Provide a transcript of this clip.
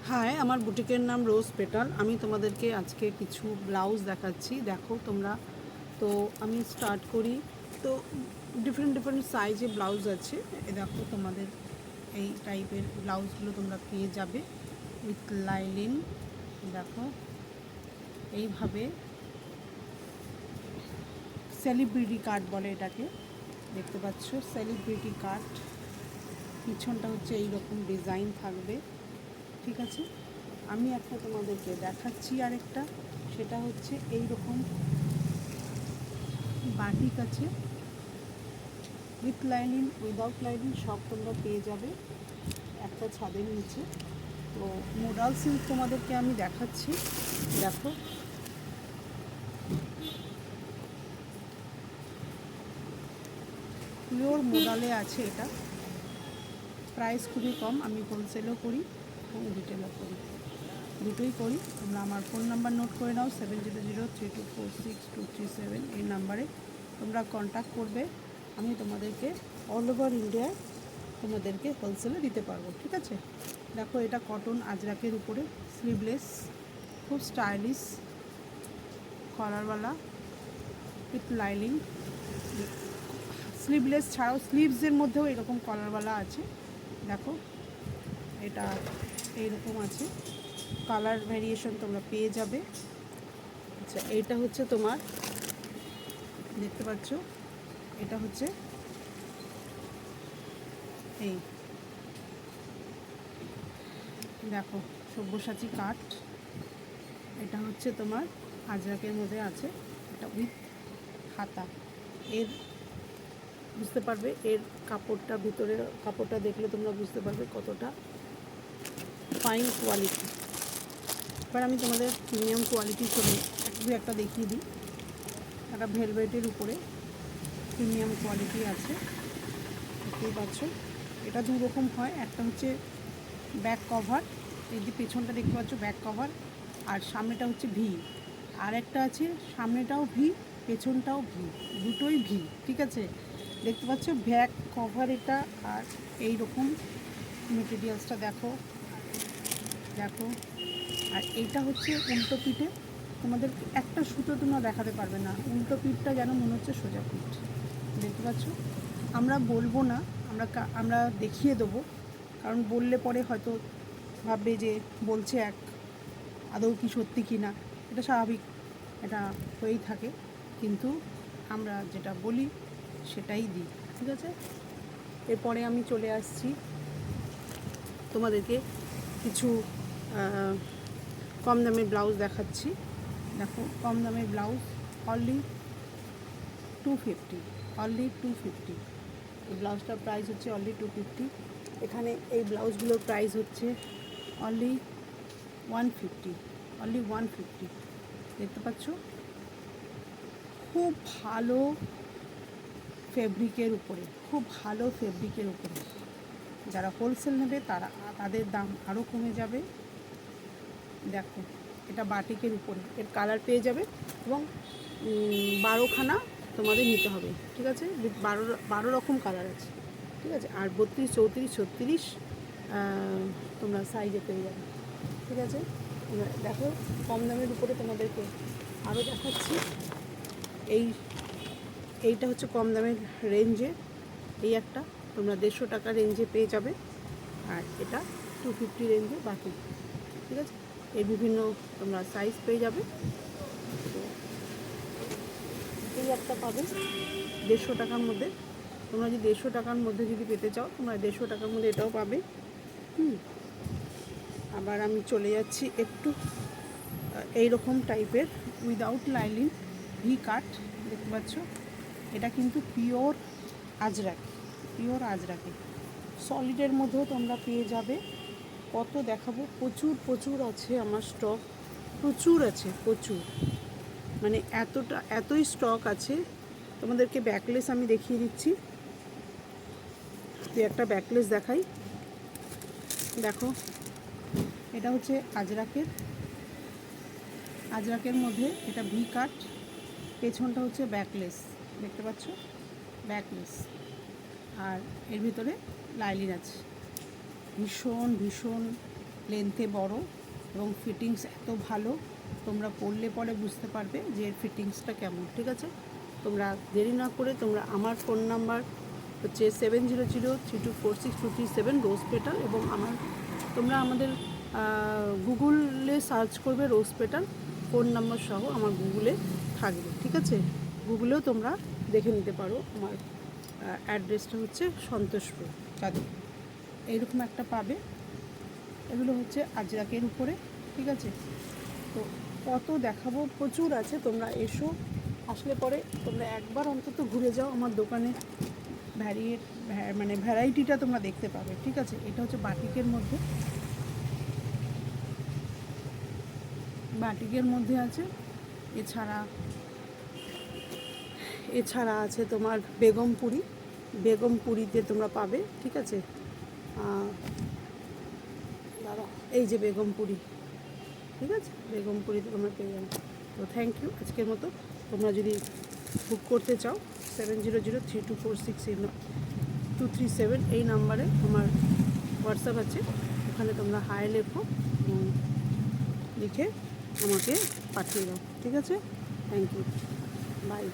High, আমার বুটিকের নাম রোজ petal. আমি তোমাদেরকে আজকে কিছু ব্লাউজ দেখাচ্ছি, দেখো তোমরা। তো আমি স্টার্ট করি। তো ডিফারেন্ট সাইজে ব্লাউজ আছে। দেখো তোমাদের এই টাইপের ব্লাউজগুলো তোমরা পেয়ে যাবে উইথ লাইলিন। দেখো এইভাবে সেলিব্রিটি কাট বলে এটাকে, দেখতে পাচ্ছ সেলিব্রিটি কাট। পিছনটা হচ্ছে এই রকম ডিজাইন থাকবে, ঠিক আছে। আমি একটা তোমাদেরকে দেখাচ্ছি আরেকটা, সেটা হচ্ছে এই রকম বাটিক আছে উইথ লাইনিং উইদাউট লাইনিং সব তোমরা পেয়ে যাবে একটা ছাদের নিচে। তো মোডাল সিল্ক তোমাদেরকে আমি দেখাচ্ছি, দেখো পিওর মোডালে আছে এটা। প্রাইস খুবই কম, আমি হোলসেলও করি এবং রিটেলও করি, দুটোই করি। তোমরা আমার ফোন নাম্বার নোট করে নাও 7003246237। এই নাম্বারে তোমরা কন্ট্যাক্ট করবে, আমি তোমাদেরকে অল ওভার ইন্ডিয়ায় তোমাদেরকে হোলসেলে দিতে পারবো, ঠিক আছে। দেখো এটা কটন আজরাকের উপরে স্লিভলেস, খুব স্টাইলিশ, কলারওয়ালা উইথ লাইনিং। স্লিভলেস ছাড়াও স্লিভসের মধ্যেও এরকম কলারওয়ালা আছে। দেখো এটা এইরকম আছে, কালার ভ্যারিয়েশন তোমরা পেয়ে যাবে। আচ্ছা, এইটা হচ্ছে তোমার, দেখতে পাচ্ছ এটা হচ্ছে এই দেখো সব্যসাচী কাট। এটা হচ্ছে তোমার আজরাকের মধ্যে আছে, এটা উইথ হাতা। এর বুঝতে পারবে, এর কাপড়টা ভিতরে কাপড়টা দেখলে তোমরা বুঝতে পারবে কতটা ফাইন কোয়ালিটি। এবার আমি তোমাদের প্রিমিয়াম কোয়ালিটি চলে একটা দেখিয়ে দিই। একটা ভেলভেটের উপরে প্রিমিয়াম কোয়ালিটি আছে, দেখতেই পাচ্ছ। এটা দু রকম হয়, একটা হচ্ছে ব্যাক কভার, এই যে পেছনটা দেখতে পাচ্ছ ব্যাক কভার, আর সামনেটা হচ্ছে ভি। আর একটা আছে সামনেটাও ভি পেছনটাও ভি, দুটোই ভি, ঠিক আছে। দেখতে পাচ্ছ ব্যাক কভার এটা। আর এই রকম মেটেরিয়ালসটা দেখো দেখো। আর এইটা হচ্ছে উল্টো পিঠে, তোমাদের একটা সুতো তোমরা দেখাতে পারবে না, উল্টো পিঠটা যেন মনে হচ্ছে সোজা পিঠ, দেখতে পাচ্ছ। আমরা বলবো না, আমরা দেখিয়ে দেবো, কারণ বললে পরে হয়তো ভাববে যে বলছে এক, আদৌ কি সত্যি কি না, এটা স্বাভাবিক, এটা হয়েই থাকে। কিন্তু আমরা যেটা বলি সেটাই দিই, ঠিক আছে। এরপরে আমি চলে আসছি তোমাদেরকে কিছু কম দামের ব্লাউজ দেখাচ্ছি। দেখো কম দামের ব্লাউজ অনলি 250, অনলি 250। এই ব্লাউজটার প্রাইস হচ্ছে অনলি 250। এখানে এই ব্লাউজগুলোর প্রাইস হচ্ছে অনলি 150, অনলি 150। দেখতে পাচ্ছ খুব ভালো ফেব্রিকের উপরে, খুব ভালো ফেব্রিকের উপরে। যারা হোলসেল নেবে তাদের দাম আরও কমে যাবে। দেখো এটা বাটিকের উপরে, এর কালার পেয়ে যাবে এবং 12খানা তোমাদের নিতে হবে, ঠিক আছে। 12 রকম কালার আছে, ঠিক আছে। আর 32, 34, 36 তোমরা সাইজে পেয়ে যাবে, ঠিক আছে। দেখো কম দামের উপরে তোমাদেরকে আরও দেখাচ্ছি। এইটা হচ্ছে কম দামের রেঞ্জে, এই একটা তোমরা 150 টাকা রেঞ্জে পেয়ে যাবে। আর এটা 250 রেঞ্জে বাকি, ঠিক আছে। এই বিভিন্ন তোমরা সাইজ পেয়ে যাবে। তো এই একটা পাবে 150 টাকার মধ্যে। তোমরা যদি 150 টাকার মধ্যে যদি পেতে চাও, তোমরা 150 টাকার মধ্যে এটাও পাবে। আবার আমি চলে যাচ্ছি একটু এই রকম টাইপের উইদাউট লাইনিং ভি কাট, দেখতে পাচ্ছ। এটা কিন্তু পিওর আজরাক, পিওর আজরাকে সলিডের মধ্যেও তোমরা পেয়ে যাবে। কত দেখাবো, প্রচুর প্রচুর আছে আমার স্টক, প্রচুর আছে প্রচুর, মানে এতই স্টক আছে। তোমাদেরকে ব্যাকলেস আমি দেখিয়ে দিচ্ছি, একটা ব্যাকলেস দেখাই। দেখো এটা হচ্ছে আজরাকের মধ্যে, এটা ভি কাট, পেছনটা হচ্ছে ব্যাকলেস, দেখতে পাচ্ছ ব্যাকলেস। আর এর ভিতরে লাইলিন আছে, ভীষণ ভীষণ লেন্থে বড় এবং ফিটিংস এত ভালো, তোমরা পরলে পরে বুঝতে পারবে যে এর ফিটিংসটা কেমন। ঠিক আছে, তোমরা দেরি না করে তোমরা আমার ফোন নাম্বার হচ্ছে 7003246237 রোজ পেটাল, এবং তোমরা আমাদের গুগলে সার্চ করবে রোজ পেটাল, ফোন নাম্বার সহ আমার গুগলে থাকবে। ঠিক আছে, গুগলেও তোমরা দেখে নিতে পারো। আমার অ্যাড্রেসটা হচ্ছে সন্তোষপুর চাঁদি, এইরকম একটা পাবে। এগুলো হচ্ছে আজরাকের উপরে। ঠিক আছে, তো কত দেখাবো, প্রচুর আছে। তোমরা এসো, আসলে পরে তোমরা একবার অন্তত ঘুরে যাও আমার দোকানে, মানে ভ্যারাইটিটা তোমরা দেখতে পাবে। ঠিক আছে, এটা হচ্ছে বাটিকের মধ্যে আছে। এছাড়া আছে তোমার বেগমপুরিতে তোমরা পাবে। ঠিক আছে, দাঁড়াও, এই যে বেগমপুরি, ঠিক আছে, বেগমপুরিতে তোমরা পেয়ে যাবে। তো থ্যাংক ইউ। আজকের মতো তোমরা যদি বুক করতে চাও 7003246237 এই নাম্বারে আমার হোয়াটসঅ্যাপ আছে, ওখানে তোমরা হাই লেখো এবং লিখে আমাকে পাঠিয়ে দাও। ঠিক আছে, থ্যাংক ইউ, বাই।